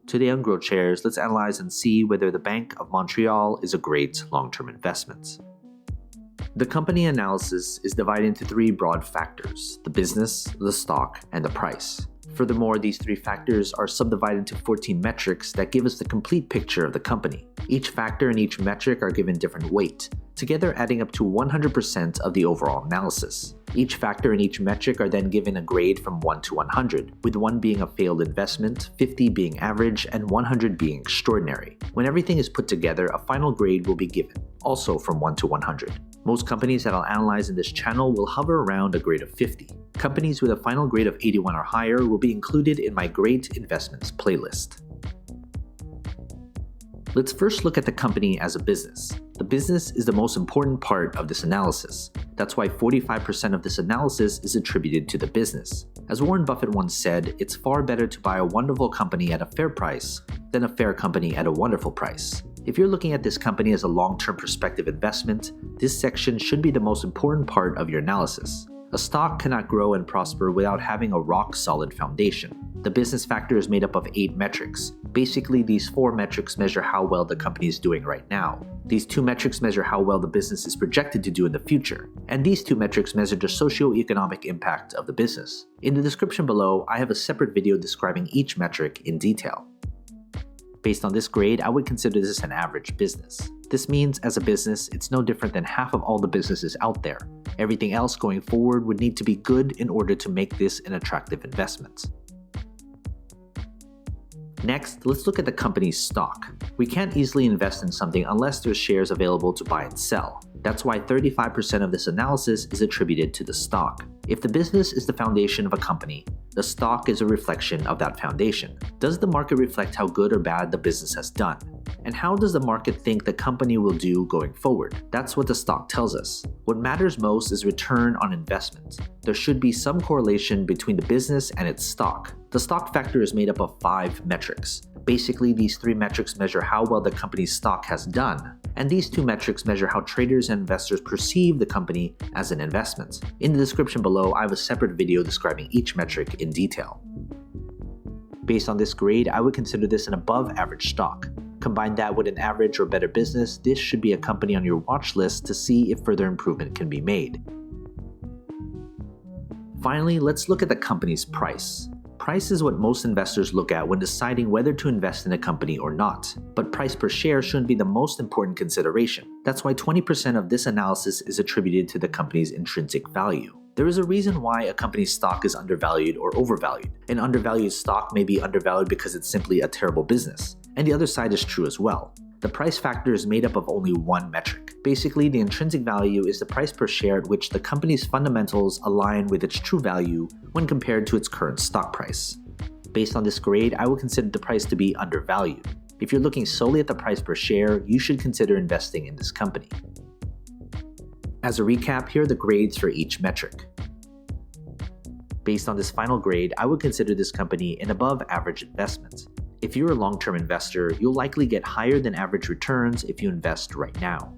Today on GrowthShares, let's analyze and see whether the Bank of Montreal is a great long-term investment. The company analysis is divided into three broad factors: the business, the stock, and the price. Furthermore, these three factors are subdivided into 14 metrics that give us the complete picture of the company. Each factor and each metric are given different weight, together adding up to 100% of the overall analysis. Each factor and each metric are then given a grade from 1 to 100, with 1 being a failed investment, 50 being average, and 100 being extraordinary. When everything is put together, a final grade will be given, also from 1 to 100. Most companies that I'll analyze in this channel will hover around a grade of 50. Companies with a final grade of 81 or higher will be included in my Great Investments playlist. Let's first look at the company as a business. The business is the most important part of this analysis. That's why 45% of this analysis is attributed to the business. As Warren Buffett once said, it's far better to buy a wonderful company at a fair price than a fair company at a wonderful price. If you're looking at this company as a long-term perspective investment, this section should be the most important part of your analysis. A stock cannot grow and prosper without having a rock-solid foundation. The business factor is made up of 8 metrics. Basically, these 4 metrics measure how well the company is doing right now. These 2 metrics measure how well the business is projected to do in the future. And these 2 metrics measure the socio-economic impact of the business. In the description below, I have a separate video describing each metric in detail. Based on this grade, I would consider this an average business. This means, as a business, it's no different than half of all the businesses out there. Everything else going forward would need to be good in order to make this an attractive investment. Next, let's look at the company's stock. We can't easily invest in something unless there's shares available to buy and sell. That's why 35% of this analysis is attributed to the stock. If the business is the foundation of a company, the stock is a reflection of that foundation. Does the market reflect how good or bad the business has done? And how does the market think the company will do going forward? That's what the stock tells us. What matters most is return on investment. There should be some correlation between the business and its stock. The stock factor is made up of 5 metrics. Basically, these 3 metrics measure how well the company's stock has done, and these 2 metrics measure how traders and investors perceive the company as an investment. In the description below, I have a separate video describing each metric in detail. Based on this grade, I would consider this an above-average stock. Combine that with an average or better business, this should be a company on your watch list to see if further improvement can be made. Finally, let's look at the company's price. Price is what most investors look at when deciding whether to invest in a company or not, but price per share shouldn't be the most important consideration. That's why 20% of this analysis is attributed to the company's intrinsic value. There is a reason why a company's stock is undervalued or overvalued. An undervalued stock may be undervalued because it's simply a terrible business, and the other side is true as well. The price factor is made up of only 1 metric. Basically, the intrinsic value is the price per share at which the company's fundamentals align with its true value when compared to its current stock price. Based on this grade, I would consider the price to be undervalued. If you're looking solely at the price per share, you should consider investing in this company. As a recap, here are the grades for each metric. Based on this final grade, I would consider this company an above-average investment. If you're a long-term investor, you'll likely get higher than average returns if you invest right now.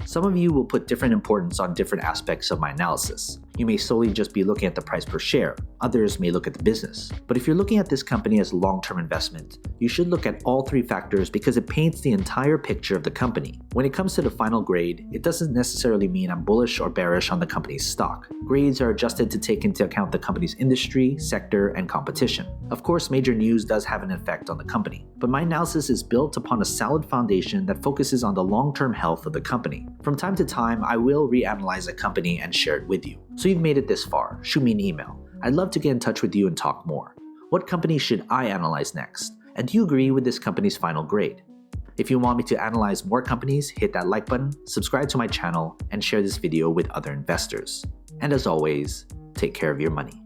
Some of you will put different importance on different aspects of my analysis. You may solely just be looking at the price per share. Others may look at the business. But if you're looking at this company as a long-term investment, you should look at all 3 factors because it paints the entire picture of the company. When it comes to the final grade, it doesn't necessarily mean I'm bullish or bearish on the company's stock. Grades are adjusted to take into account the company's industry, sector, and competition. Of course, major news does have an effect on the company, but my analysis is built upon a solid foundation that focuses on the long-term health of the company. From time to time, I will reanalyze a company and share it with you. So you've made it this far, shoot me an email. I'd love to get in touch with you and talk more. What company should I analyze next? And do you agree with this company's final grade? If you want me to analyze more companies, hit that like button, subscribe to my channel, and share this video with other investors. And as always, take care of your money.